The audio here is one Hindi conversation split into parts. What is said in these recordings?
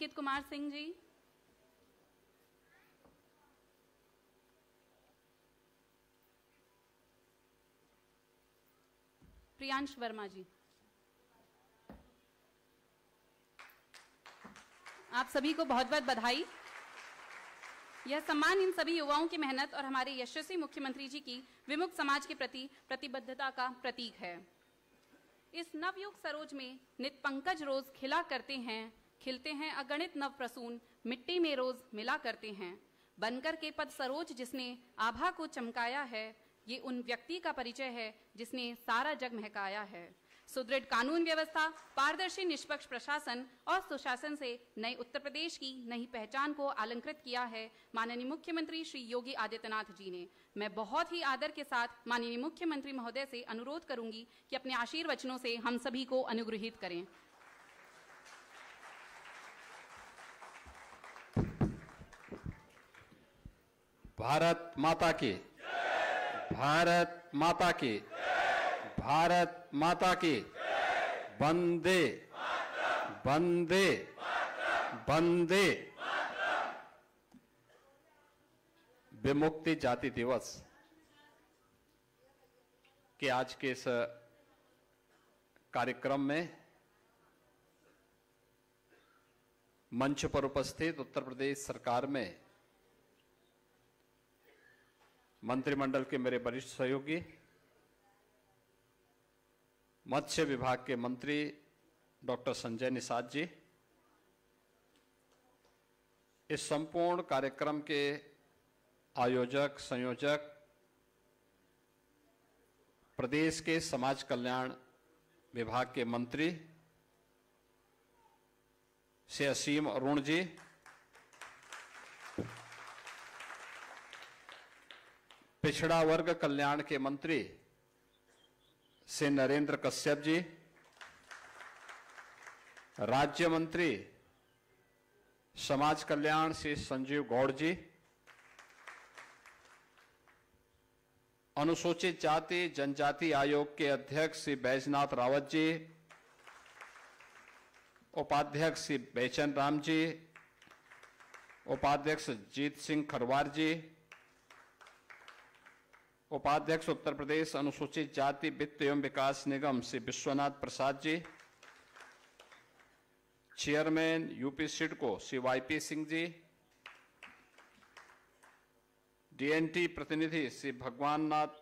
अंकित कुमार सिंह जी, प्रियांश वर्मा जी। आप सभी को बहुत बहुत बधाई। यह सम्मान इन सभी युवाओं की मेहनत और हमारे यशस्वी मुख्यमंत्री जी की विमुक्त समाज के प्रति प्रतिबद्धता का प्रतीक है। इस नवयुग सरोज में नित पंकज रोज खिला करते हैं, खिलते हैं अगणित नव प्रसून, मिट्टी में रोज मिला करते हैं। बनकर के पद सरोज जिसने आभा को चमकाया है, ये उन व्यक्ति का परिचय है जिसने सारा जग महकाया है। सुदृढ़ कानून व्यवस्था, पारदर्शी निष्पक्ष प्रशासन और सुशासन से नए उत्तर प्रदेश की नई पहचान को अलंकृत किया है माननीय मुख्यमंत्री श्री योगी आदित्यनाथ जी ने। मैं बहुत ही आदर के साथ माननीय मुख्यमंत्री महोदय से अनुरोध करूंगी कि अपने आशीर्वचनों से हम सभी को अनुग्रहित करें। भारत माता की, भारत माता की, भारत माता की, वंदे वंदे वंदे। विमुक्ति जाति दिवस के आज के इस कार्यक्रम में मंच पर उपस्थित उत्तर प्रदेश सरकार में मंत्रिमंडल के मेरे वरिष्ठ सहयोगी, मत्स्य विभाग के मंत्री डॉक्टर संजय निषाद जी, इस संपूर्ण कार्यक्रम के आयोजक संयोजक, प्रदेश के समाज कल्याण विभाग के मंत्री श्री असीम अरुण जी, पिछड़ा वर्ग कल्याण के मंत्री श्री नरेंद्र कश्यप जी, राज्य मंत्री समाज कल्याण श्री संजीव गौड़ जी, अनुसूचित जाति जनजाति आयोग के अध्यक्ष श्री बैजनाथ रावत जी, उपाध्यक्ष श्री बेचन राम जी, उपाध्यक्ष जीत सिंह खरवार जी, उपाध्यक्ष उत्तर प्रदेश अनुसूचित जाति वित्त एवं विकास निगम Shri Vishwanath Prasad ji, chairman UP SIDCO Shri YP Singh ji, DNT प्रतिनिधि श्री भगवान नाथ,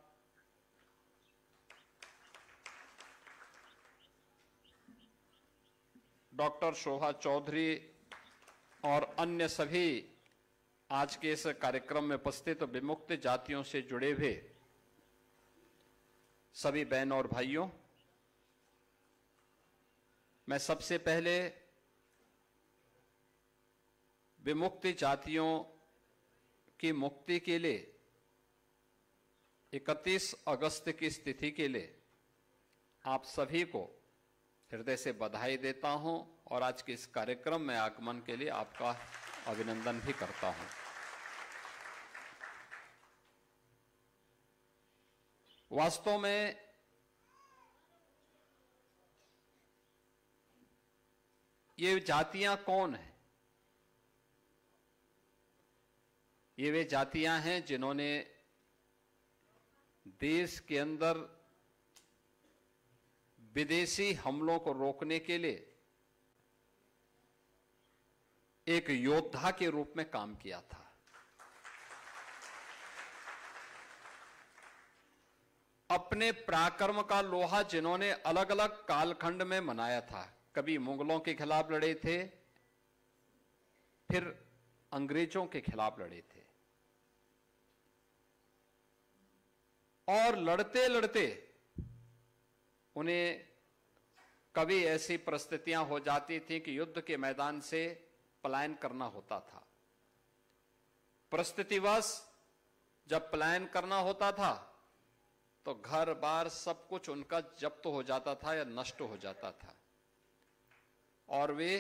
डॉक्टर शोभा चौधरी और अन्य सभी आज के इस कार्यक्रम में उपस्थित विमुक्त जातियों से जुड़े हुए सभी बहनों और भाइयों, मैं सबसे पहले विमुक्त जातियों की मुक्ति के लिए 31 अगस्त की स्थिति के लिए आप सभी को हृदय से बधाई देता हूं और आज के इस कार्यक्रम में आगमन के लिए आपका अभिनंदन भी करता हूं। वास्तव में ये जातियां कौन हैं? ये वे जातियां हैं जिन्होंने देश के अंदर विदेशी हमलों को रोकने के लिए एक योद्धा के रूप में काम किया था। अपने पराक्रम का लोहा जिन्होंने अलग अलग कालखंड में मनाया था, कभी मुगलों के खिलाफ लड़े थे, फिर अंग्रेजों के खिलाफ लड़े थे, और लड़ते लड़ते उन्हें कभी ऐसी परिस्थितियां हो जाती थी कि युद्ध के मैदान से पलायन करना होता था। परिस्थितिवश जब पलायन करना होता था तो घर बार सब कुछ उनका जब्त हो जाता था या नष्ट हो जाता था, और वे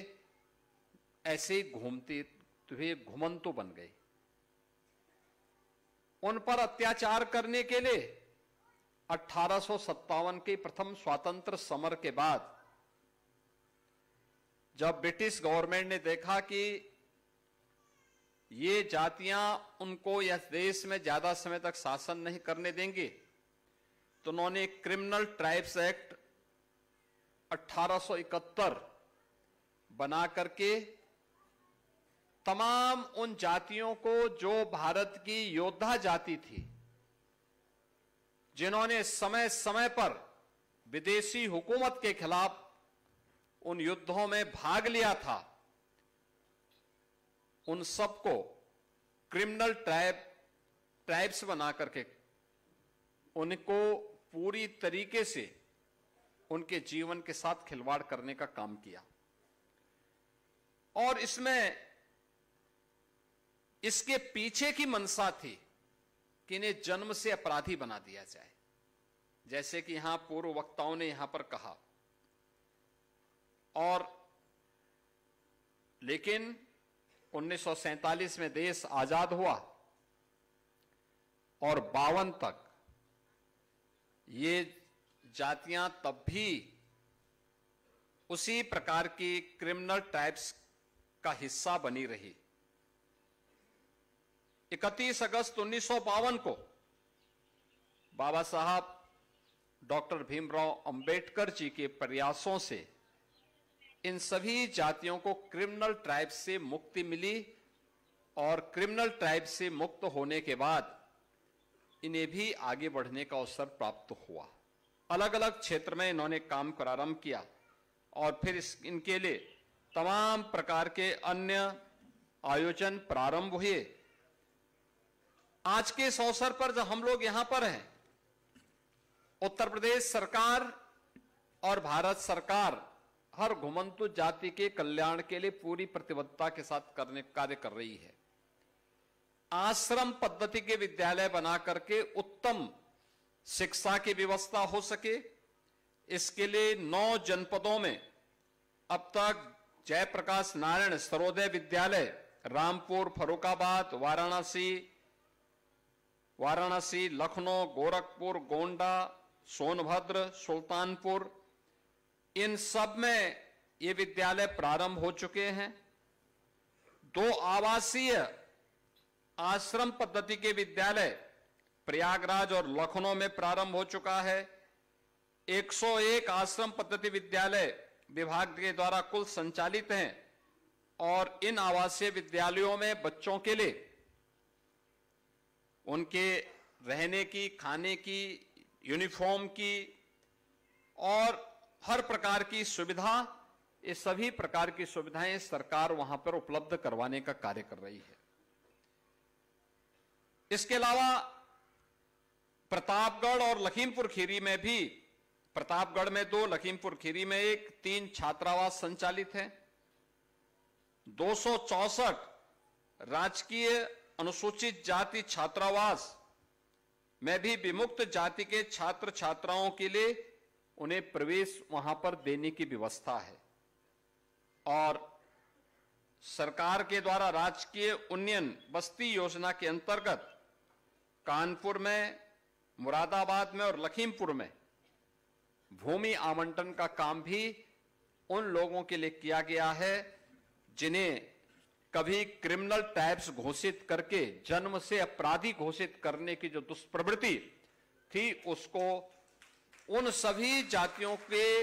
ऐसे ही घूमते हुए घुमंतु बन गए। उन पर अत्याचार करने के लिए 1857 के प्रथम स्वातंत्र समर के बाद जब ब्रिटिश गवर्नमेंट ने देखा कि ये जातियां उनको इस देश में ज्यादा समय तक शासन नहीं करने देंगे, तो उन्होंने क्रिमिनल ट्राइब्स एक्ट 1871 बना करके तमाम उन जातियों को जो भारत की योद्धा जाति थी, जिन्होंने समय समय पर विदेशी हुकूमत के खिलाफ उन युद्धों में भाग लिया था, उन सबको क्रिमिनल ट्राइब्स बना करके उनको पूरी तरीके से उनके जीवन के साथ खिलवाड़ करने का काम किया। और इसके पीछे की मंशा थी कि इन्हें जन्म से अपराधी बना दिया जाए, जैसे कि यहां पूर्व वक्ताओं ने यहां पर कहा। और लेकिन 1947 में देश आजाद हुआ और 52 तक ये जातियां तब भी उसी प्रकार की क्रिमिनल ट्राइब्स का हिस्सा बनी रही। 31 अगस्त 1952 को बाबा साहब डॉक्टर भीमराव अंबेडकर जी के प्रयासों से इन सभी जातियों को क्रिमिनल ट्राइब्स से मुक्ति मिली और क्रिमिनल ट्राइब्स से मुक्त होने के बाद इन्हें भी आगे बढ़ने का अवसर प्राप्त हुआ। अलग अलग क्षेत्र में इन्होंने काम प्रारंभ किया और फिर इनके लिए तमाम प्रकार के अन्य आयोजन प्रारंभ हुए। आज के इस अवसर पर जब हम लोग यहां पर हैं, उत्तर प्रदेश सरकार और भारत सरकार हर घुमंतु जाति के कल्याण के लिए पूरी प्रतिबद्धता के साथ कार्य कर रही है। आश्रम पद्धति के विद्यालय बना करके उत्तम शिक्षा की व्यवस्था हो सके, इसके लिए 9 जनपदों में अब तक जयप्रकाश नारायण सर्वोदय विद्यालय रामपुर, फर्रुखाबाद, वाराणसी, लखनऊ, गोरखपुर, गोंडा, सोनभद्र, सुल्तानपुर, इन सब में ये विद्यालय प्रारंभ हो चुके हैं। 2 आवासीय आश्रम पद्धति के विद्यालय प्रयागराज और लखनऊ में प्रारंभ हो चुका है। 101 आश्रम पद्धति विद्यालय विभाग के द्वारा कुल संचालित हैं और इन आवासीय विद्यालयों में बच्चों के लिए उनके रहने की, खाने की, यूनिफॉर्म की और हर प्रकार की सुविधा, ये सभी प्रकार की सुविधाएं सरकार वहां पर उपलब्ध करवाने का कार्य कर रही है। इसके अलावा प्रतापगढ़ और लखीमपुर खीरी में भी, प्रतापगढ़ में 2, लखीमपुर खीरी में 1, 3 छात्रावास संचालित हैं। 264 राजकीय अनुसूचित जाति छात्रावास में भी विमुक्त जाति के छात्र छात्राओं के लिए उन्हें प्रवेश वहां पर देने की व्यवस्था है। और सरकार के द्वारा राजकीय उन्नयन बस्ती योजना के अंतर्गत कानपुर में, मुरादाबाद में और लखीमपुर में भूमि आवंटन का काम भी उन लोगों के लिए किया गया है जिन्हें कभी क्रिमिनल ट्राइब्स घोषित करके जन्म से अपराधी घोषित करने की जो दुष्प्रवृत्ति थी, उसको उन सभी जातियों के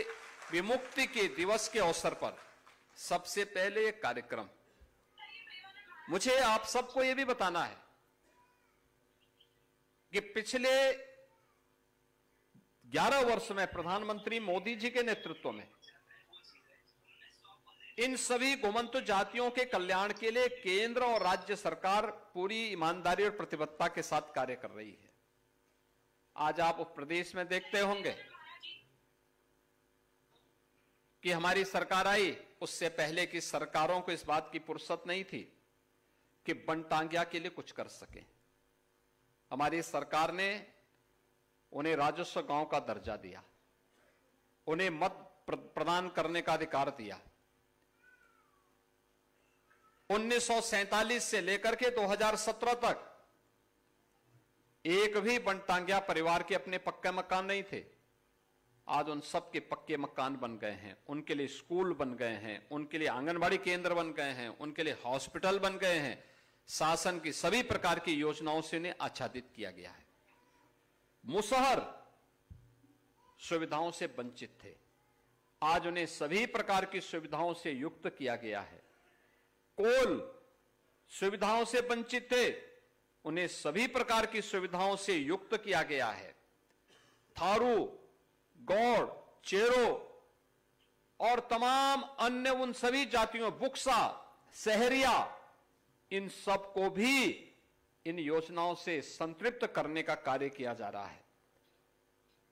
विमुक्ति के दिवस के अवसर पर सबसे पहले एक कार्यक्रम। मुझे आप सबको यह भी बताना है कि पिछले 11 वर्ष में प्रधानमंत्री मोदी जी के नेतृत्व में इन सभी घुमंतु जातियों के कल्याण के लिए केंद्र और राज्य सरकार पूरी ईमानदारी और प्रतिबद्धता के साथ कार्य कर रही है। आज आप उत्तर प्रदेश में देखते होंगे कि हमारी सरकार आई, उससे पहले की सरकारों को इस बात की फुर्सत नहीं थी कि बनटांगिया के लिए कुछ कर सके। हमारी सरकार ने उन्हें राजस्व गांव का दर्जा दिया, उन्हें मत प्रदान करने का अधिकार दिया। 1947 से लेकर के 2017 तक एक भी बनटांगिया परिवार के अपने पक्के मकान नहीं थे। आज उन सब के पक्के मकान बन गए हैं, उनके लिए स्कूल बन गए हैं, उनके लिए आंगनबाड़ी केंद्र बन गए हैं, उनके लिए हॉस्पिटल बन गए हैं। शासन की सभी प्रकार की योजनाओं से उन्हें आच्छादित किया गया है। मुसहर सुविधाओं से वंचित थे, आज उन्हें सभी प्रकार की सुविधाओं से युक्त किया गया है। कोल सुविधाओं से वंचित थे, उन्हें सभी प्रकार की सुविधाओं से युक्त किया गया है। थारू, गौड़, चेरो और तमाम अन्य उन सभी जातियों, बुक्सा, सहरिया, इन सब को भी इन योजनाओं से संतृप्त करने का कार्य किया जा रहा है।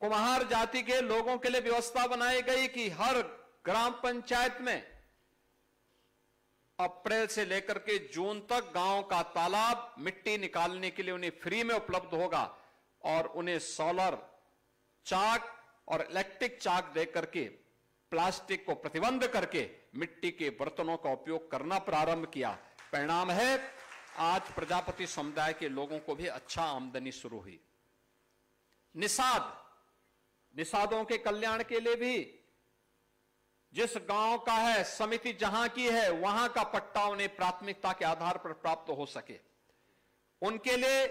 कुम्हार जाति के लोगों के लिए व्यवस्था बनाई गई कि हर ग्राम पंचायत में अप्रैल से लेकर के जून तक गांव का तालाब मिट्टी निकालने के लिए उन्हें फ्री में उपलब्ध होगा और उन्हें सोलर चाक और इलेक्ट्रिक चाक देकर के प्लास्टिक को प्रतिबंध करके मिट्टी के बर्तनों का उपयोग करना प्रारंभ किया। परिणाम है आज प्रजापति समुदाय के लोगों को भी अच्छा आमदनी शुरू हुई। निषादों के कल्याण के लिए भी जिस गांव का है, समिति जहां की है, वहां का पट्टा उन्हें प्राथमिकता के आधार पर प्राप्त हो सके, उनके लिए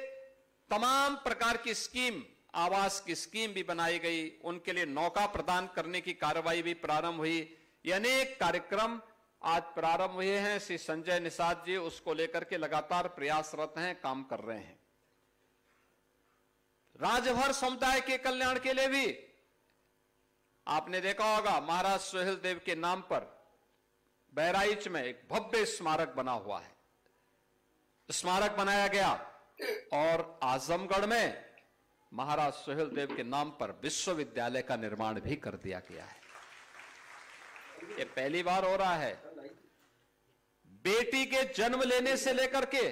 तमाम प्रकार की स्कीम, आवास की स्कीम भी बनाई गई। उनके लिए नौका प्रदान करने की कार्रवाई भी प्रारंभ हुई। ये अनेक कार्यक्रम आज प्रारंभ हुए हैं। श्री संजय निषाद जी उसको लेकर के लगातार प्रयासरत हैं, काम कर रहे हैं। राजभर समुदाय के कल्याण के लिए भी आपने देखा होगा, महाराज सोहेल देव के नाम पर बहराइच में एक भव्य स्मारक बना हुआ है, स्मारक बनाया गया। और आजमगढ़ में महाराज सोहेल देव के नाम पर विश्वविद्यालय का निर्माण भी कर दिया गया है। ये पहली बार हो रहा है। बेटी के जन्म लेने से लेकर के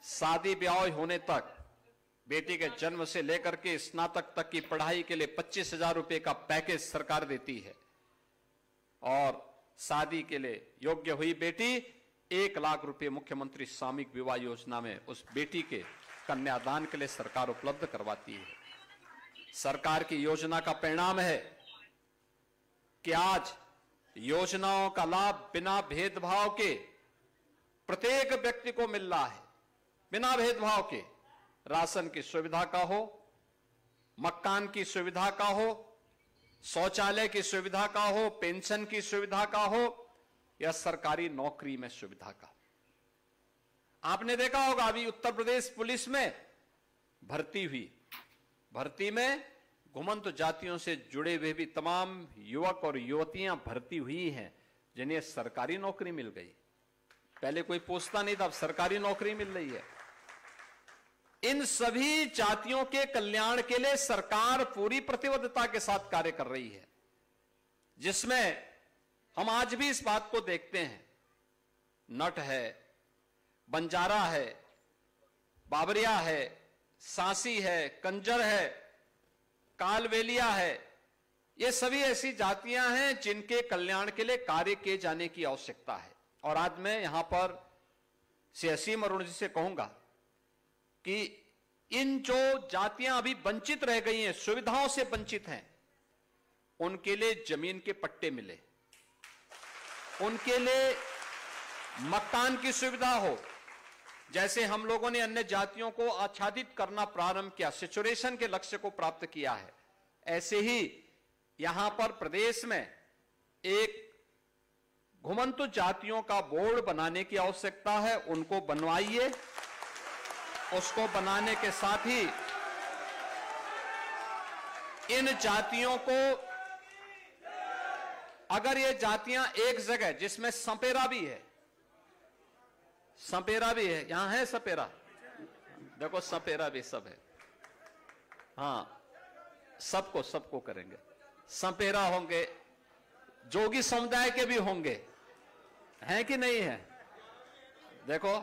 शादी ब्याह होने तक, बेटी के जन्म से लेकर के स्नातक तक की पढ़ाई के लिए 25,000 रुपए का पैकेज सरकार देती है। और शादी के लिए योग्य हुई बेटी 1 लाख रुपए मुख्यमंत्री सामूहिक विवाह योजना में उस बेटी के कन्यादान के लिए सरकार उपलब्ध करवाती है। सरकार की योजना का परिणाम है कि आज योजनाओं का लाभ बिना भेदभाव के प्रत्येक व्यक्ति को मिल रहा है, बिना भेदभाव के। राशन की सुविधा का हो, मकान की सुविधा का हो, शौचालय की सुविधा का हो, पेंशन की सुविधा का हो या सरकारी नौकरी में सुविधा का। आपने देखा होगा अभी उत्तर प्रदेश पुलिस में भर्ती हुई, भर्ती में घुमंत जातियों से जुड़े हुए भी तमाम युवक और युवतियां भर्ती हुई हैं जिन्हें सरकारी नौकरी मिल गई। पहले कोई पूछता नहीं था, अब सरकारी नौकरी मिल रही है। इन सभी जातियों के कल्याण के लिए सरकार पूरी प्रतिबद्धता के साथ कार्य कर रही है, जिसमें हम आज भी इस बात को देखते हैं। नट है, बंजारा है, बाबरिया है, सांसी है, कंजर है, कालवेलिया है, ये सभी ऐसी जातियां हैं जिनके कल्याण के लिए कार्य किए जाने की आवश्यकता है। और आज मैं यहां पर श्री असीम अरुण जी से कहूंगा कि इन जो जातियां अभी वंचित रह गई हैं, सुविधाओं से वंचित हैं, उनके लिए जमीन के पट्टे मिले, उनके लिए मकान की सुविधा हो। जैसे हम लोगों ने अन्य जातियों को आच्छादित करना प्रारंभ किया, सेचुरेशन के लक्ष्य को प्राप्त किया है, ऐसे ही यहां पर प्रदेश में एक घुमंतु जातियों का बोर्ड बनाने की आवश्यकता है। उनको बनवाइए। उसको बनाने के साथ ही इन जातियों को, अगर ये जातियां एक जगह, जिसमें सपेरा भी है, सपेरा भी है, यहां है सपेरा, देखो सपेरा भी सब है, हाँ सबको करेंगे। सपेरा होंगे, जोगी समुदाय के भी होंगे, हैं कि नहीं है? देखो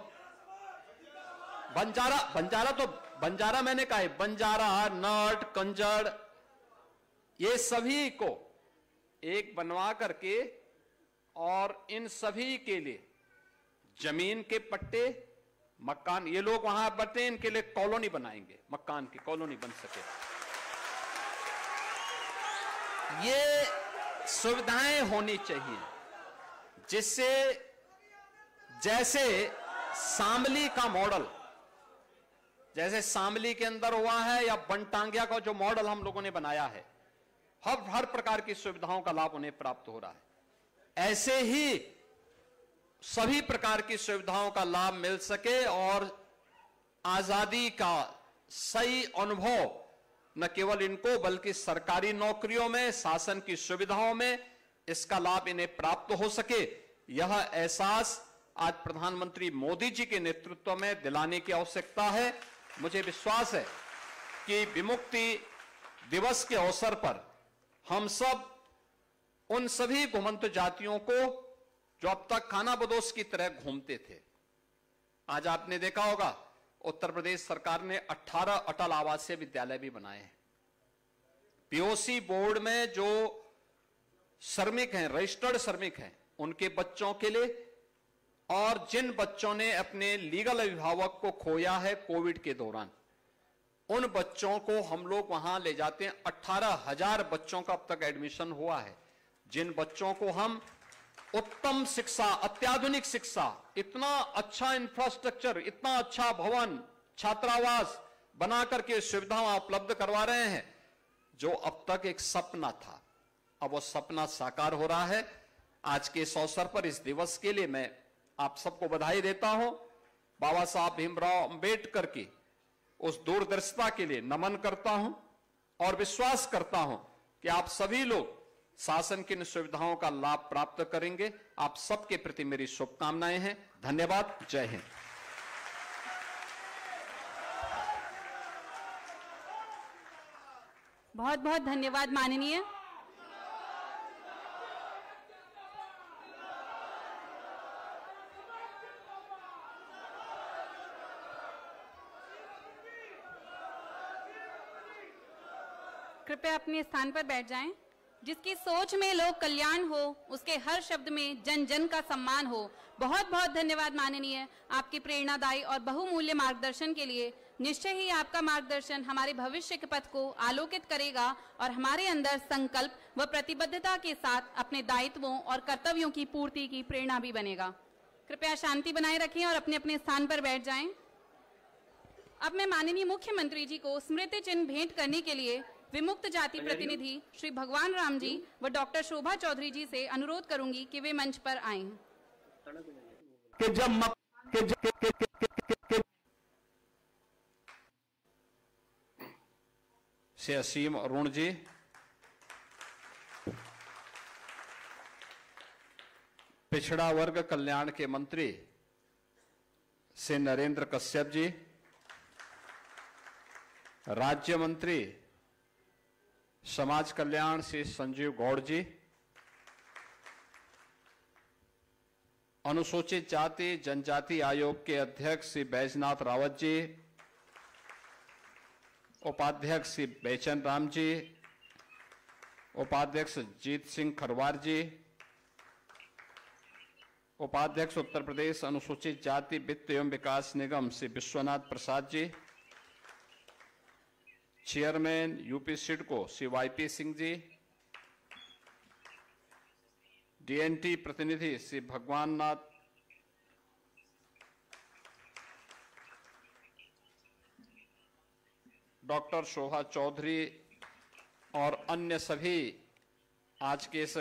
बंजारा मैंने कहा है, बंजारा, नट, कंजड़, ये सभी को एक बनवा करके और इन सभी के लिए जमीन के पट्टे, मकान, ये लोग वहां बटे, इनके लिए कॉलोनी बनाएंगे, मकान की कॉलोनी बन सके। ये सुविधाएं होनी चाहिए जिससे, जैसे शामली का मॉडल, जैसे शामली के अंदर हुआ है या बनटांगिया का जो मॉडल हम लोगों ने बनाया है, हर प्रकार की सुविधाओं का लाभ उन्हें प्राप्त हो रहा है। ऐसे ही सभी प्रकार की सुविधाओं का लाभ मिल सके और आजादी का सही अनुभव न केवल इनको बल्कि सरकारी नौकरियों में, शासन की सुविधाओं में इसका लाभ इन्हें प्राप्त हो सके, यह एहसास आज प्रधानमंत्री मोदी जी के नेतृत्व में दिलाने की आवश्यकता है। मुझे विश्वास है कि विमुक्ति दिवस के अवसर पर हम सब उन सभी घुमंत जातियों को जो अब तक खानाबदोश की तरह घूमते थे, आज आपने देखा होगा उत्तर प्रदेश सरकार ने 18 अटल आवासीय विद्यालय भी बनाए हैं। पीओसी बोर्ड में जो श्रमिक हैं, रजिस्टर्ड श्रमिक हैं, उनके बच्चों के लिए, और जिन बच्चों ने अपने लीगल अभिभावक को खोया है कोविड के दौरान, उन बच्चों को हम लोग वहां ले जाते हैं। 18,000 बच्चों का अब तक एडमिशन हुआ है, जिन बच्चों को हम उत्तम शिक्षा, अत्याधुनिक शिक्षा, इतना अच्छा इंफ्रास्ट्रक्चर, इतना अच्छा भवन, छात्रावास बना करके सुविधाएं उपलब्ध करवा रहे हैं, जो अब तक एक सपना था, अब वो सपना साकार हो रहा है। आज के इस अवसर पर, इस दिवस के लिए मैं आप सबको बधाई देता हूं। बाबा साहब भीमराव अंबेडकर की उस दूरदर्शिता के लिए नमन करता हूं और विश्वास करता हूं कि आप सभी लोग शासन की इन सुविधाओं का लाभ प्राप्त करेंगे। आप सबके प्रति मेरी शुभकामनाएं हैं। धन्यवाद। जय हिंद। बहुत बहुत धन्यवाद माननीय। कृपया अपने स्थान पर बैठ जाएं। जिसकी सोच में लोक कल्याण हो, उसके हर शब्द में जन जन का सम्मान हो। बहुत बहुत धन्यवाद माननीय, आपके प्रेरणादायी और बहुमूल्य मार्गदर्शन के लिए। निश्चय ही आपका मार्गदर्शन हमारे भविष्य के पथ को आलोकित करेगा और हमारे अंदर संकल्प व प्रतिबद्धता के साथ अपने दायित्वों और कर्तव्यों की पूर्ति की प्रेरणा भी बनेगा। कृपया शांति बनाए रखें और अपने अपने स्थान पर बैठ जाएं। अब मैं माननीय मुख्यमंत्री जी को स्मृति चिन्ह भेंट करने के लिए विमुक्त जाति प्रतिनिधि श्री भगवान राम जी व डॉक्टर शोभा चौधरी जी से अनुरोध करूंगी कि वे मंच पर आएं। श्री असीम अरुण जी, पिछड़ा वर्ग कल्याण के मंत्री श्री नरेंद्र कश्यप जी, राज्य मंत्री समाज कल्याण श्री संजीव गौड़ जी, अनुसूचित जाति जनजाति आयोग के अध्यक्ष श्री बैजनाथ रावत जी, उपाध्यक्ष श्री बेचन राम जी, उपाध्यक्ष जीत सिंह खरवार जी, उपाध्यक्ष उत्तर प्रदेश अनुसूचित जाति वित्त एवं विकास निगम Shri Vishwanath Prasad ji, chairman UP SIDCO Shri YP Singh ji, DNT प्रतिनिधि श्री भगवान नाथ, डॉक्टर शोभा चौधरी और अन्य सभी आज के इस